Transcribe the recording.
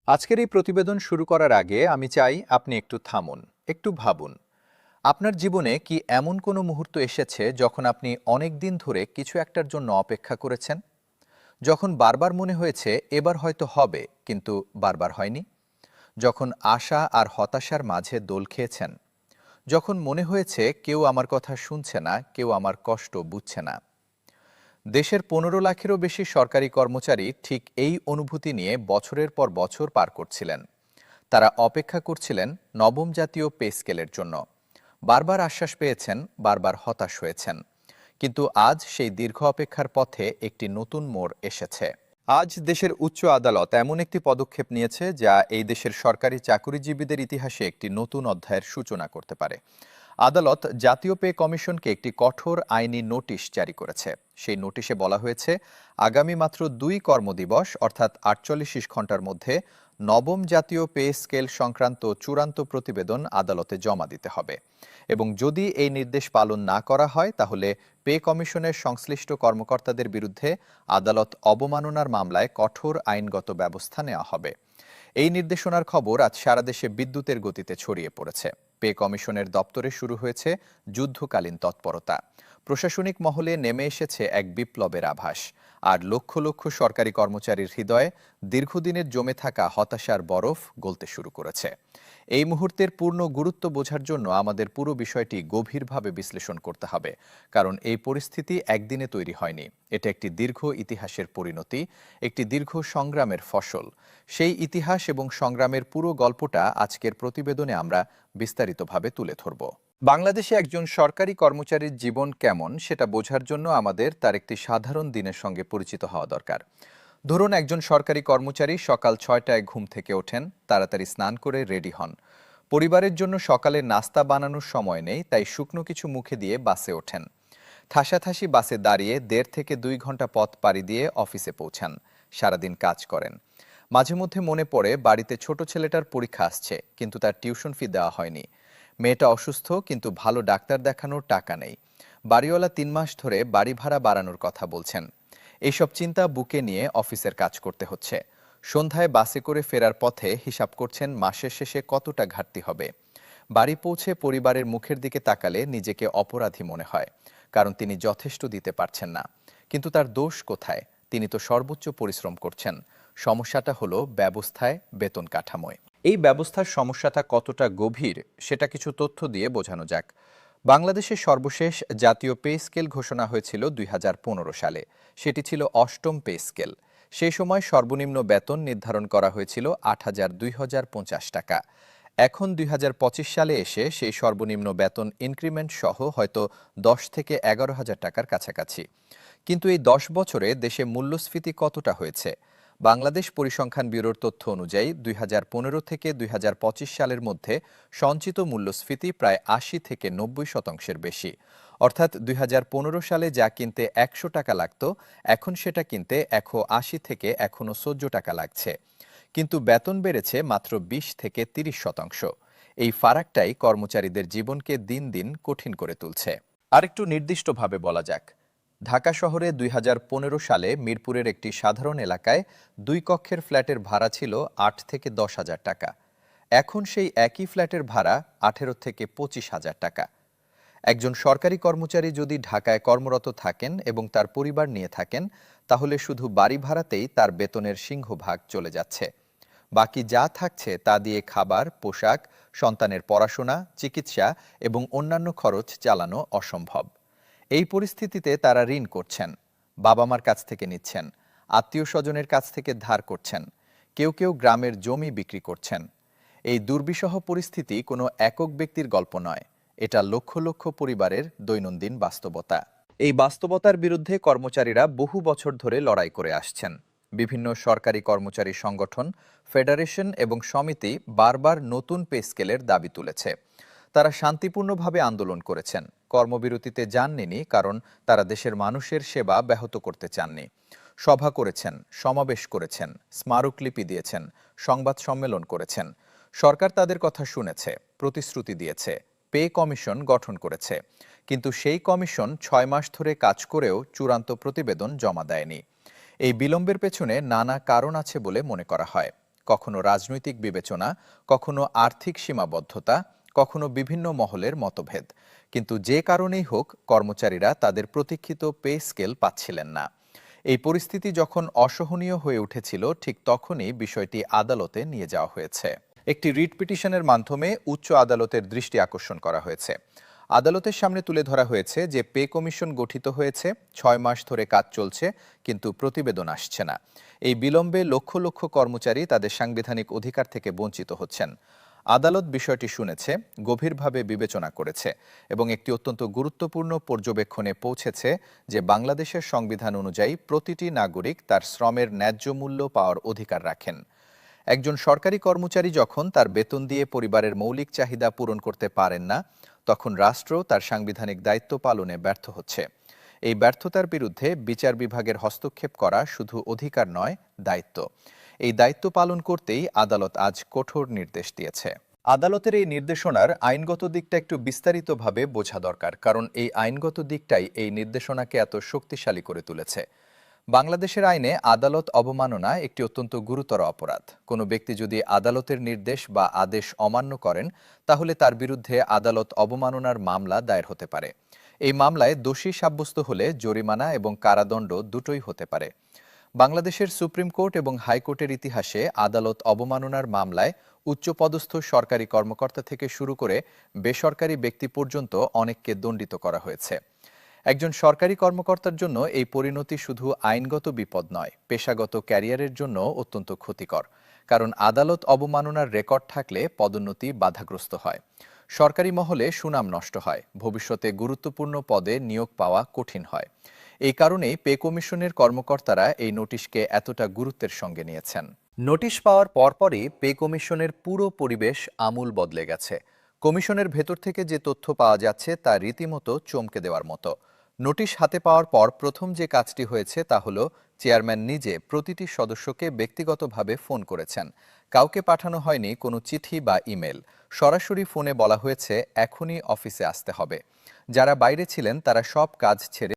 আজকের এই প্রতিবেদন শুরু করার আগে আমি চাই আপনি একটু থামুন, একটু ভাবুন। আপনার জীবনে কি এমন কোনো মুহূর্ত এসেছে যখন আপনি অনেক দিন ধরে কিছু একটার জন্য অপেক্ষা করেছেন? যখন বারবার মনে হয়েছে এবার হয়তো হবে, কিন্তু বারবার হয়নি? যখন আশা আর হতাশার মাঝে দোল খেয়েছেন? যখন মনে হয়েছে কেউ আমার কথা শুনছে না, কেউ আমার কষ্ট বুঝছে না? দেশের ১৫ লাখেরও বেশি সরকারি কর্মচারী ঠিক এই অনুভূতি নিয়ে বছরের পর বছর পার করছিলেন। তারা অপেক্ষা করছিলেন নবম জাতীয় পে স্কেলের জন্য। বারবার আশ্বাস পেয়েছেন, বারবার হতাশ হয়েছেন। কিন্তু আজ সেই দীর্ঘ অপেক্ষার পথে একটি নতুন মোড় এসেছে। আজ দেশের উচ্চ আদালত এমন একটি পদক্ষেপ নিয়েছে যা এই দেশের সরকারি চাকুরিজীবীদের ইতিহাসে একটি নতুন অধ্যায়ের সূচনা করতে পারে। আদালত জাতীয় পে কমিশনকে একটি কঠোর আইনি নোটিশ জারি করেছে। সেই নোটিশে বলা হয়েছে, আগামী মাত্র ২ কর্মদিবস অর্থাৎ ৪৮ ঘণ্টার মধ্যে নবম জাতীয় পে স্কেল সংক্রান্ত চূড়ান্ত প্রতিবেদন আদালতে জমা দিতে হবে। এবং যদি এই নির্দেশ পালন না করা হয়, তাহলে পে কমিশনের সংশ্লিষ্ট কর্মকর্তাদের বিরুদ্ধে আদালত অবমাননার মামলায় কঠোর আইনগত ব্যবস্থা নেওয়া হবে। এই নির্দেশনার খবর আজ সারা দেশে বিদ্যুতের গতিতে ছড়িয়ে পড়েছে। পে কমিশনের দপ্তরে শুরু হয়েছে যুদ্ধকালীন তৎপরতা। প্রশাসনিক মহলে নেমে এসেছে এক বিপ্লবের আভাস। আর লক্ষ লক্ষ সরকারি কর্মচারীর হৃদয়ে দীর্ঘদিনের জমে থাকা হতাশার বরফ গলতে শুরু করেছে। এই মুহূর্তের পূর্ণ গুরুত্ব বোঝার জন্য আমাদের পুরো বিষয়টি গভীরভাবে বিশ্লেষণ করতে হবে। কারণ এই পরিস্থিতি একদিনে তৈরি হয়নি। এটা একটি দীর্ঘ ইতিহাসের পরিণতি, একটি দীর্ঘ সংগ্রামের ফসল। সেই ইতিহাস এবং সংগ্রামের পুরো গল্পটা আজকের প্রতিবেদনে আমরা বিস্তারিতভাবে তুলে ধরব। বাংলাদেশে একজন সরকারি কর্মচারীর জীবন কেমন সেটা বোঝার জন্য আমাদের তার একটি সাধারণ দিনের সঙ্গে পরিচিত হওয়া দরকার। ধরুন, একজন সরকারি কর্মচারী সকাল ৬টায় ঘুম থেকে ওঠেন, তাড়াতাড়ি স্নান করে রেডি হন। পরিবারের জন্য সকালে নাস্তা বানানোর সময় নেই, তাই শুকনো কিছু মুখে দিয়ে বাসে ওঠেন। ঠাসাঠাসি বাসে দাঁড়িয়ে ১.৫ থেকে ২ ঘন্টা পথ পাড়ি দিয়ে অফিসে পৌঁছান। সারাদিন কাজ করেন। মাঝে মধ্যে মনে পড়ে বাড়িতে ছোট ছেলেটার পরীক্ষা আসছে, কিন্তু তার টিউশন ফি দেওয়া হয়নি। মেয়েটা অসুস্থ, কিন্তু ভালো ডাক্তার দেখানোর টাকা নেই। বাড়িওয়ালা ৩ মাস ধরে বাড়ি ভাড়া বাড়ানোর কথা বলছেন। এইসব চিন্তা বুকে নিয়ে অফিসের কাজ করতে হচ্ছে। সন্ধ্যায় বাসে করে ফেরার পথে হিসাব করছেন মাসের শেষে কতটা ঘাটতি হবে। বাড়ি পৌঁছে পরিবারের মুখের দিকে তাকালে নিজেকে অপরাধী মনে হয়, কারণ তিনি যথেষ্ট দিতে পারছেন না। কিন্তু তার দোষ কোথায়? তিনি তো সর্বোচ্চ পরিশ্রম করছেন। সমস্যাটা হলো ব্যবস্থায়, বেতন কাঠামোয়। এই ব্যবস্থার সমস্যাটা কতটা গভীর সেটা কিছু তথ্য দিয়ে বোঝানো যাক। বাংলাদেশের সর্বশেষ জাতীয় পে স্কেল ঘোষণা হয়েছিল ২০১৫ সালে। সেটি ছিল ৮ম পে স্কেল। সেই সময় সর্বনিম্ন বেতন নির্ধারণ করা হয়েছিল ৮,২৫০ টাকা। এখন ২০২৫ সালে এসে সেই সর্বনিম্ন বেতন ইনক্রিমেন্ট সহ হয়তো ১০ থেকে ১১,০০০ টাকার কাছাকাছি। কিন্তু এই ১০ বছরে দেশে মূল্যস্ফীতি কতটা হয়েছে? বাংলাদেশ পরিসংখ্যান ব্যুরোর তথ্য অনুযায়ী ২০১৫ থেকে ২০২৫ সালের মধ্যে সঞ্চিত মূল্যস্ফীতি প্রায় ৮০ থেকে ৯০% বেশি। অর্থাৎ ২০১৫ সালে যা কিনতে ১০০ টাকা লাগত, এখন সেটা কিনতে ১৮০ থেকে ১৬০ টাকা লাগছে। কিন্তু বেতন বেড়েছে মাত্র ২০ থেকে ৩০%। এই ফারাকটাই কর্মচারীদের জীবনকে দিন দিন কঠিন করে তুলছে। আরেকটু নির্দিষ্টভাবে বলা যাক, ঢাকা শহরে ২০১৫ সালে মিরপুরের একটি সাধারণ এলাকায় ২ কক্ষের ফ্ল্যাটের ভাড়া ছিল ৮ থেকে ১০,০০০ টাকা। এখন সেই একই ফ্ল্যাটের ভাড়া ১৮ থেকে ২৫,০০০ টাকা। একজন সরকারি কর্মচারী যদি ঢাকায় কর্মরত থাকেন এবং তার পরিবার নিয়ে থাকেন, তাহলে শুধু বাড়ি ভাড়াতেই তার বেতনের সিংহভাগ চলে যাচ্ছে। বাকি যা থাকছে তা দিয়ে খাবার, পোশাক, সন্তানের পড়াশোনা, চিকিৎসা এবং অন্যান্য খরচ চালানো অসম্ভব। এই পরিস্থিতিতে তারা ঋণ করছেন, বাবা মার কাছ থেকে নিচ্ছেন, আত্মীয় স্বজনের কাছ থেকে ধার করছেন, কেউ কেউ গ্রামের জমি বিক্রি করছেন। এই দুর্বিষহ পরিস্থিতি কোনো একক ব্যক্তির গল্প নয়, এটা লক্ষ লক্ষ পরিবারের দৈনন্দিন বাস্তবতা। এই বাস্তবতার বিরুদ্ধে কর্মচারীরা বহু বছর ধরে লড়াই করে আসছেন। বিভিন্ন সরকারি কর্মচারী সংগঠন, ফেডারেশন এবং সমিতি বারবার নতুন পে স্কেলের দাবি তুলেছে। তারা শান্তিপূর্ণভাবে আন্দোলন করেছেন, কর্মবিরতিতে যাননি, কারণ তারা দেশের মানুষের সেবা ব্যাহত করতে চাননি। সভা করেছেন, সমাবেশ করেছেন, স্মারকলিপি দিয়েছেন, সংবাদ সম্মেলন করেছেন। সরকার তাদের কথা শুনেছে, প্রতিশ্রুতি দিয়েছে, পে কমিশন গঠন করেছে। কিন্তু সেই কমিশন ৬ মাস ধরে কাজ করেও চূড়ান্ত প্রতিবেদন জমা দেয়নি। এই বিলম্বের পেছনে নানা কারণ আছে বলে মনে করা হয়। কখনো রাজনৈতিক বিবেচনা, কখনো আর্থিক সীমাবদ্ধতা, কখনো বিভিন্ন মহলের মতভেদ। কিন্তু যে কারণেই হোক, কর্মচারীরা তাদের প্রতীক্ষিত পে স্কেল পাচ্ছিলেন না। এই পরিস্থিতি যখন অসহনীয় হয়ে উঠেছিল, ঠিক তখনই বিষয়টি আদালতে নিয়ে যাওয়া হয়েছে। একটি রিট পিটিশনের মাধ্যমে উচ্চ আদালতের দৃষ্টি আকর্ষণ করা হয়েছে। আদালতের সামনে তুলে ধরা হয়েছে যে পে কমিশন গঠিত হয়েছে, ৬ মাস ধরে কাজ চলছে, কিন্তু প্রতিবেদন আসছে না। এই বিলম্বে লক্ষ লক্ষ কর্মচারী তাদের সাংবিধানিক অধিকার থেকে বঞ্চিত হচ্ছেন। আদালত বিষয়টি শুনেছে, গভীরভাবে বিবেচনা করেছে এবং একটি অত্যন্ত গুরুত্বপূর্ণ পর্যবেক্ষণে পৌঁছেছে যে বাংলাদেশের সংবিধান অনুযায়ী প্রতিটি নাগরিক তার শ্রমের ন্যায্য মূল্য পাওয়ার অধিকার রাখেন। একজন সরকারি কর্মচারী যখন তার বেতন দিয়ে পরিবারের মৌলিক চাহিদা পূরণ করতে পারেন না, তখন রাষ্ট্র তার সাংবিধানিক দায়িত্ব পালনে ব্যর্থ হচ্ছে। এই ব্যর্থতার বিরুদ্ধে বিচার বিভাগের হস্তক্ষেপ করা শুধু অধিকার নয়, দায়িত্ব। এই দায়িত্ব পালন করতেই আদালত আজ কঠোর নির্দেশ দিয়েছে। আদালতের এই নির্দেশনার আইনগত দিকটা একটু বিস্তারিতভাবে বোঝা দরকার, কারণ এই আইনগত দিকটাই এই নির্দেশনাকে এত শক্তিশালী করে তুলেছে। বাংলাদেশের আইনে আদালত অবমাননা একটি অত্যন্ত গুরুতর অপরাধ। কোনো ব্যক্তি যদি আদালতের নির্দেশ বা আদেশ অমান্য করেন, তাহলে তার বিরুদ্ধে আদালত অবমাননার মামলা দায়ের হতে পারে। এই মামলায় দোষী সাব্যস্ত হলে জরিমানা এবং কারাদণ্ড দুটোই হতে পারে। বাংলাদেশের সুপ্রিম কোর্ট এবং হাইকোর্টের ইতিহাসে আদালত অবমাননার মামলায় উচ্চপদস্থ সরকারি কর্মকর্তা থেকে শুরু করে বেসরকারি ব্যক্তি পর্যন্ত অনেককে দণ্ডিত করা হয়েছে। একজন সরকারি কর্মকর্তার জন্য এই পরিণতি শুধু আইনগত বিপদ নয়, পেশাগত ক্যারিয়ারের জন্য অত্যন্ত ক্ষতিকর। কারণ আদালত অবমাননার রেকর্ড থাকলে পদোন্নতি বাধাগ্রস্ত হয়, সরকারি মহলে সুনাম নষ্ট হয়, ভবিষ্যতে গুরুত্বপূর্ণ পদে নিয়োগ পাওয়া কঠিন হয়। এই কারণেই পে কমিশনের কর্মকর্তারা এই নোটিশকে এতটা গুরুত্বের সঙ্গে নিয়েছেন। নোটিশ পাওয়ার পরপরই পে কমিশনের পুরো পরিবেশ আমূল বদলে গেছে। কমিশনের ভেতর থেকে যে তথ্য পাওয়া যাচ্ছে তা রীতিমতো চমকে দেওয়ার মতো। নোটিশ হাতে পাওয়ার পর প্রথম যে কাজটি হয়েছে তা হলো চেয়ারম্যান নিজে প্রতিটি সদস্যকে ব্যক্তিগতভাবে ফোন করেছেন। কাউকে পাঠানো হয়নি কোনো চিঠি বা ইমেল। সরাসরি ফোনে বলা হয়েছে এখনই অফিসে আসতে হবে। যারা বাইরে ছিলেন তারা সব কাজ ছেড়ে